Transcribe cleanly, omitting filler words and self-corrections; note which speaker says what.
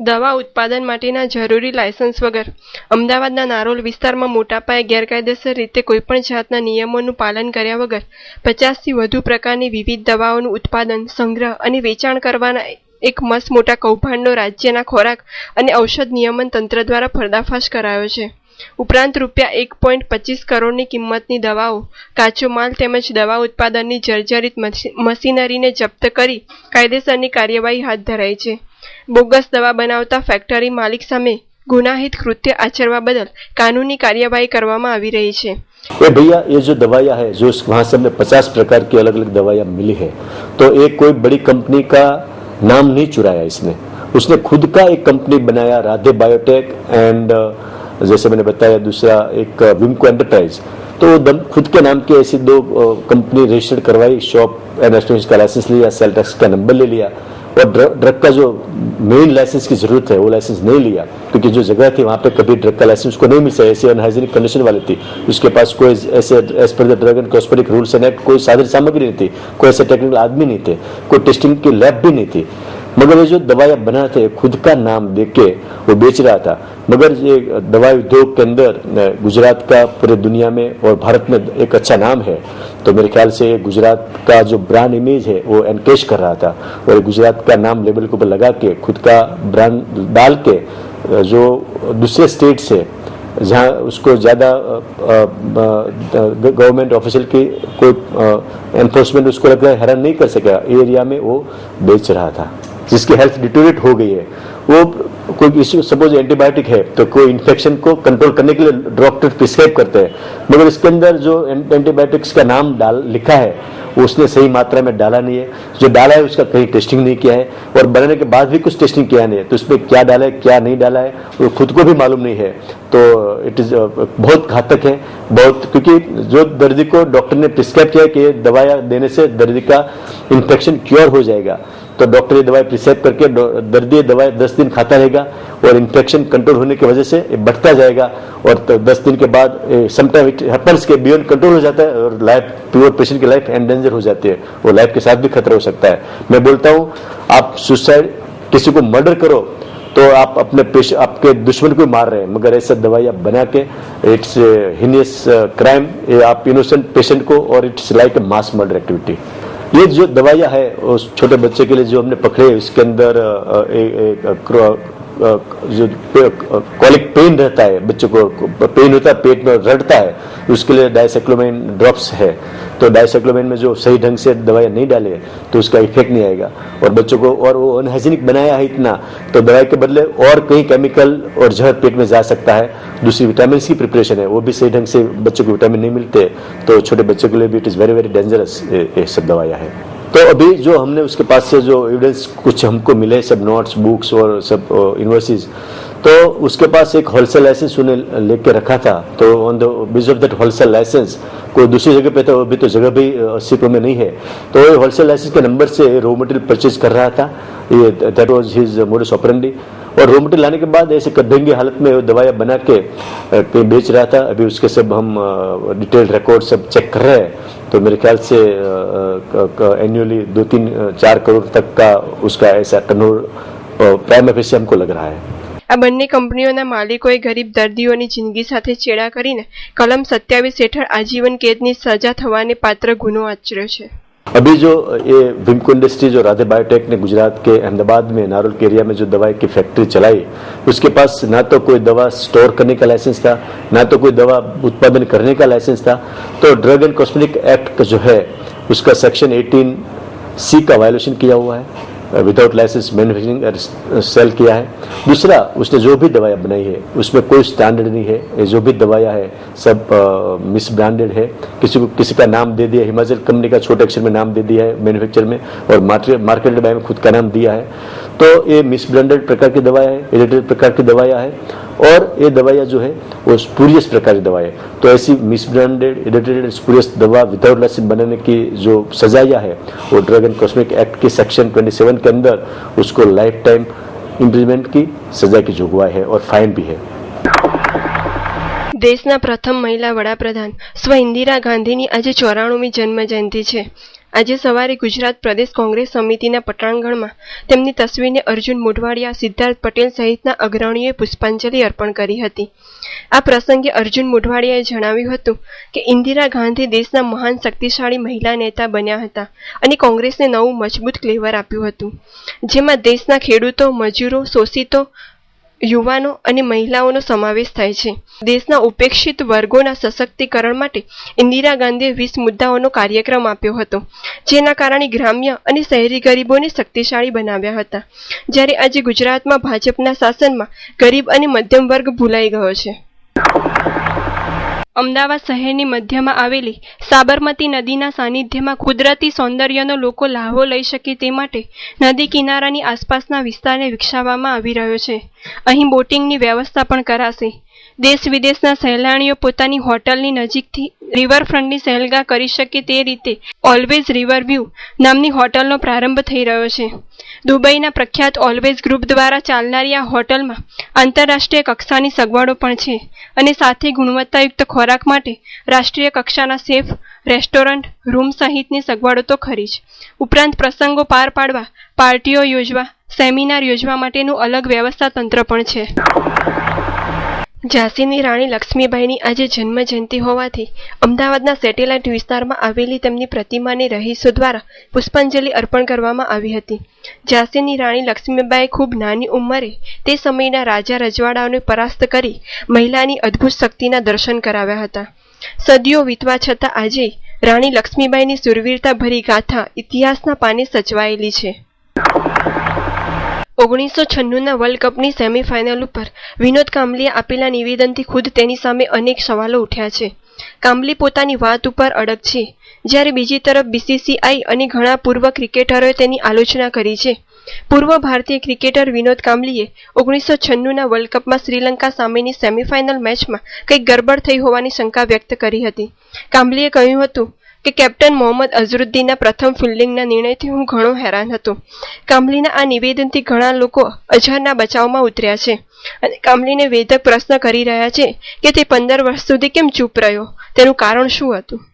Speaker 1: દવા ઉત્પાદન માટેના જરૂરી લાયસન્સ વગર અમદાવાદના નારોલ વિસ્તારમાં મોટા પાયે ગેરકાયદેસર રીતે કોઈપણ જાતના નિયમોનું પાલન કર્યા વગર 50થી વધુ પ્રકારની વિવિધ દવાઓનું ઉત્પાદન, સંગ્રહ અને વેચાણ કરવાના એક મસ્ત મોટા કૌભાંડનો રાજ્યના ખોરાક અને ઔષધ નિયમન તંત્ર દ્વારા પર્દાફાશ કરાયો છે. ઉપરાંત રૂપિયા 1.25 કરોડની કિંમતની દવાઓ, કાચો માલ તેમજ દવા ઉત્પાદનની જર્જરિત મશીનરીને જપ્ત કરી કાયદેસરની કાર્યવાહી હાથ ધરાઈ છે. બોગસ દવા બનાવતા ફેક્ટરી માલિક સામે गुनाहित कृत्य आचरवा बदल कानूनी कार्यवाही करवामा आवी रही है।
Speaker 2: ये भैया ये जो दवाइयाँ है जो वहाँ से हमें 50 प्रकार की अलग अलग दवाइयाँ मिली है, तो एक कोई बड़ी कंपनी का नाम नहीं चुराया इसने, उसने खुद का एक कंपनी बनाया राधे बायोटेक एंड जैसे मैंने बताया दूसरा एक विमको एंटरप्राइज, तो खुद के नाम की ऐसी दो कंपनी रजिस्टर्ड करवाई, शॉप एंड एस्टेब्लिश का लाइसेंस लिया, सेल टैक्स का नंबर ले लिया और ड्रग का जो मेन लाइसेंस की जरूरत है वो लाइसेंस नहीं लिया, क्योंकि जो जगह थी वहाँ पे कभी ड्रग का लाइसेंस को नहीं मिल सका, ऐसी अनहाइजीनिक कंडीशन वाली थी, उसके पास कोई ऐसे as per the drug and cosmetic rules and act कोई साधन सामग्री नहीं थी, कोई ऐसे टेक्निकल आदमी नहीं थे, कोई टेस्टिंग की लैब भी नहीं थी, मगर ये जो दवाइयाँ बना थे खुद का नाम देख के वो बेच रहा था। मगर ये दवाई उद्योग के अंदर गुजरात का पूरे दुनिया में और भारत में एक अच्छा नाम है, तो मेरे ख्याल से गुजरात का जो ब्रांड इमेज है वो एनकेश कर रहा था और गुजरात का नाम लेबल के ऊपर लगा के खुद का ब्रांड डाल के जो दूसरे स्टेट से जहाँ उसको ज़्यादा गवर्नमेंट ऑफिशियल की कोई एनफोर्समेंट उसको लग रहा है हैरान नहीं कर सका, एरिया में वो बेच रहा था, जिसकी हेल्थ डिटोरेट हो गई है। वो कोई इश्यू सपोज एंटीबायोटिक है तो कोई इन्फेक्शन को कंट्रोल करने के लिए डॉक्टर प्रिस्क्राइब करते हैं, मगर इसके अंदर जो एंटीबायोटिक्स का नाम लिखा है वो उसने सही मात्रा में डाला नहीं है, जो डाला है उसका कहीं टेस्टिंग नहीं किया है और बनाने के बाद भी कुछ टेस्टिंग किया नहीं है, तो उसमें क्या डाला है क्या नहीं डाला है वो खुद को भी मालूम नहीं है, तो इट इज बहुत घातक है बहुत, क्योंकि जो दर्दी को डॉक्टर ने प्रिस्क्राइब किया है कि ये दवाइयाँ देने से दर्दी का इन्फेक्शन क्योर हो जाएगा, तो डॉक्टर ये दवाई प्रिस्क्राइब करके दर्दी दवाई 10 दिन खाता रहेगा और इन्फेक्शन कंट्रोल होने की वजह से बढ़ता जाएगा और 10 दिन के बाद समटाइम इट हैपेंस के बियॉन्ड कंट्रोल हो जाता है और लाइफ प्योर पेशेंट की लाइफ एंडेंजर हो जाती है और लाइफ के साथ भी खतरा हो सकता है। मैं बोलता हूँ आप सुसाइड किसी को मर्डर करो तो आप अपने आपके दुश्मन को मार रहे हैं, मगर ऐसा दवाइयाँ बना के इट्स हिनियस क्राइम, आप इनोसेंट पेशेंट को और it's like a mass murder activity. ये जो दवाइयाँ है उस छोटे बच्चे के लिए जो हमने पकड़े इसके अंदर जो कॉलिक पेन रहता है, बच्चों को पेन होता है पेट में रड़ता है, उसके लिए डाइसाइक्लोमाइन ड्रॉप्स है, तो डाइसाइक्लोमाइन में जो सही ढंग से दवाई नहीं डाले तो उसका इफेक्ट नहीं आएगा और बच्चों को, और वो अनहाइजीनिक बनाया है इतना तो दवाई के बदले और कहीं केमिकल और जहर पेट में जा सकता है। दूसरी विटामिन की प्रिपरेशन है वो भी सही ढंग से बच्चों को विटामिन नहीं मिलते, तो छोटे बच्चों के लिए भी it is very very dangerous ये सब दवाइयाँ हैं। तो अभी जो हमने उसके पास से जो एविडेंस कुछ हमको मिले सब नोट्स बुक्स और सब यूनिवर्सिटीज, तो उसके पास एक होलसेल लाइसेंस उन्हें लेके रखा था, तो on the base of that wholesale license कोई दूसरी जगह पे तो अभी तो जगह भी अस्तित्व में नहीं है, तो ये होलसेल लाइसेंस के नंबर से रॉ मटेरियल परचेज कर रहा था, ये that was his modus operandi, और रॉ मटेरियल लाने के बाद ऐसे कद्दंगी हालत में दवाइयाँ बना के कहीं बेच रहा था। अभी उसके सब हम डिटेल रिकॉर्ड सब चेक कर रहे हैं, तो मेरे ख्याल से एनुअली 2-3-4 करोड़ तक का उसका ऐसा टर्नओवर प्राइम ऑफिस हमको लग रहा है।
Speaker 1: આ બંને કંપનીઓના માલિકોએ ગરીબ દર્દીઓની જિંદગી સાથે ચેડા કરીને કલમ 27 હેઠળ આજીવન કેદની સજા થવાને પાત્ર ગુનો આચર્યો છે।
Speaker 2: अभी जो ये विमको इंडस्ट्रीज और राधे बायोटेक ने गुजरात के अहमदाबाद में नारोल के एरिया में जो दवाई की फैक्ट्री चलाई, उसके पास ना तो कोई दवा स्टोर करने का लाइसेंस था, ना तो कोई दवा उत्पादन करने का लाइसेंस था, तो ड्रग एंड कॉस्मेटिक एक्ट जो है उसका सेक्शन 18C का वायलेशन किया हुआ है, विदाउट लाइसेंस मैन्युफैक्चरिंग सेल किया है। दूसरा, उसने जो भी दवाइयाँ बनाई है उसमें कोई स्टैंडर्ड नहीं है, ये जो भी दवाइयाँ है सब मिस ब्रांडेड है, किसी का नाम दे दिया, हिमाचल कंपनी का छोटे अक्षर में नाम दे दिया है मैन्युफैक्चर में और मार्केटेड बाय में खुद का नाम दिया है, तो ये मिस ब्रांडेड प्रकार की दवाइयाँ है, इरिटेड प्रकार की दवाइयाँ है और ये दवाइयाँ जो है वो स्पूरियस प्रकार की दवाई है, तो ऐसी मिस ब्रांडेड इरिटेड स्पूरियस दवा विदाउट लाइसेंस बनाने की जो सजाया है वो ड्रग एंड कॉस्मेटिक एक्ट के सेक्शन 27 के अंदर उसको लाइफ टाइम इम्प्रिजमेंट की सजा की जोगवाई है और फाइन भी है।
Speaker 1: દેશના પ્રથમ મહિલા વડાપ્રધાન સ્વ ઇન્દિરા ગાંધીની આજે 94મી જન્મ જયંતિ છે। આજે સવારે ગુજરાત પ્રદેશ કોંગ્રેસ સમિતિના પટાંગણમાં તેમની તસવીરને અર્જુન મોઢવાડિયા, સિદ્ધાર્થ પટેલ સહિતના અગ્રણીઓએ પુષ્પાંજલિ અર્પણ કરી હતી. આ પ્રસંગે અર્જુન મોઢવાડિયાએ જણાવ્યું હતું કે ઇન્દિરા ગાંધી દેશના મહાન શક્તિશાળી મહિલા નેતા બન્યા હતા અને કોંગ્રેસને નવું મજબૂત ક્લેવર આપ્યું હતું, જેમાં દેશના ખેડૂતો, મજૂરો, શોષિતો, યુવાનો અને મહિલાઓનો સમાવેશ થાય છે. દેશના ઉપેક્ષિત વર્ગોના સશક્તિકરણ માટે ઇન્દિરા ગાંધીએ 20 મુદ્દાઓનો કાર્યક્રમ આપ્યો હતો, જેના કારણે ગ્રામ્ય અને શહેરી ગરીબોને શક્તિશાળી બનાવ્યા હતા. જ્યારે આજે ગુજરાતમાં ભાજપના શાસનમાં ગરીબ અને મધ્યમ વર્ગ ભૂલાઈ ગયો છે. અમદાવાદ શહેરની મધ્યમાં આવેલી સાબરમતી નદીના સાનિધ્યમાં કુદરતી સૌંદર્યનો લોકો લાહવો લઈ શકે તે માટે નદી કિનારાની આસપાસના વિસ્તારને વિકસાવવામાં આવી રહ્યો છે. અહીં બોટિંગની વ્યવસ્થા પણ કરાશે. દેશ વિદેશના સહેલાણીઓ પોતાની હોટલની નજીકથી રિવરફ્રન્ટની સહેલગા કરી શકે તે રીતે ઓલવેઝ રિવર વ્યૂ નામની હોટલનો પ્રારંભ થઈ રહ્યો છે. દુબઈના પ્રખ્યાત ઓલવેઝ ગ્રુપ દ્વારા ચાલનારી આ હોટલમાં આંતરરાષ્ટ્રીય કક્ષાની સગવડો પણ છે અને સાથે ગુણવત્તાયુક્ત ખોરાક માટે રાષ્ટ્રીય કક્ષાના સેફ, રેસ્ટોરન્ટ, રૂમ સહિતની સગવડો તો ખરી જ. ઉપરાંત પ્રસંગો પાર પાડવા, પાર્ટીઓ યોજવા, સેમિનાર યોજવા માટેનું અલગ વ્યવસ્થા તંત્ર પણ છે. ઝાંસીની રાણી લક્ષ્મીબાઈની આજે જન્મજયંતિ હોવાથી અમદાવાદના સેટેલાઇટ વિસ્તારમાં આવેલી તેમની પ્રતિમાને રહીશો દ્વારા પુષ્પાંજલિ અર્પણ કરવામાં આવી હતી. ઝાંસીની રાણી લક્ષ્મીબાઈએ ખૂબ નાની ઉંમરે તે સમયના રાજા રજવાડાઓને પરાસ્ત કરી મહિલાની અદ્ભુત શક્તિના દર્શન કરાવ્યા હતા. સદીઓ વીતવા છતાં આજે રાણી લક્ષ્મીબાઈની શૂરવીરતા ભરી ગાથા ઇતિહાસના પાને સચવાયેલી છે. 1996ના વર્લ્ડ કપની સેમીફાઇનલ ઉપર વિનોદ કાંબલીએ આપેલા નિવેદનથી ખુદ તેની સામે અનેક સવાલો ઉઠ્યા છે. કાંબલી પોતાની વાત ઉપર અડગ છે, જ્યારે બીજી તરફ બીસીસીઆઈ અને ઘણા પૂર્વ ક્રિકેટરોએ તેની આલોચના કરી છે. પૂર્વ ભારતીય ક્રિકેટર વિનોદ કાંબલીએ 1996ના વર્લ્ડ કપમાં શ્રીલંકા સામેની સેમીફાઇનલ મેચમાં કંઈક ગરબડ થઈ હોવાની શંકા વ્યક્ત કરી હતી. કાંબલીએ કહ્યું હતું કે કેપ્ટન મોહમ્મદ અઝરુદ્દીનના પ્રથમ ફિલ્ડિંગના નિર્ણયથી હું ઘણો હેરાન હતો. કાંબલીના આ નિવેદનથી ઘણા લોકો અઝહરના બચાવમાં ઉતર્યા છે અને કાંબલીને વેધક પ્રશ્ન કરી રહ્યા છે કે તે 15 વર્ષ સુધી કેમ ચૂપ રહ્યો, તેનું કારણ શું હતું.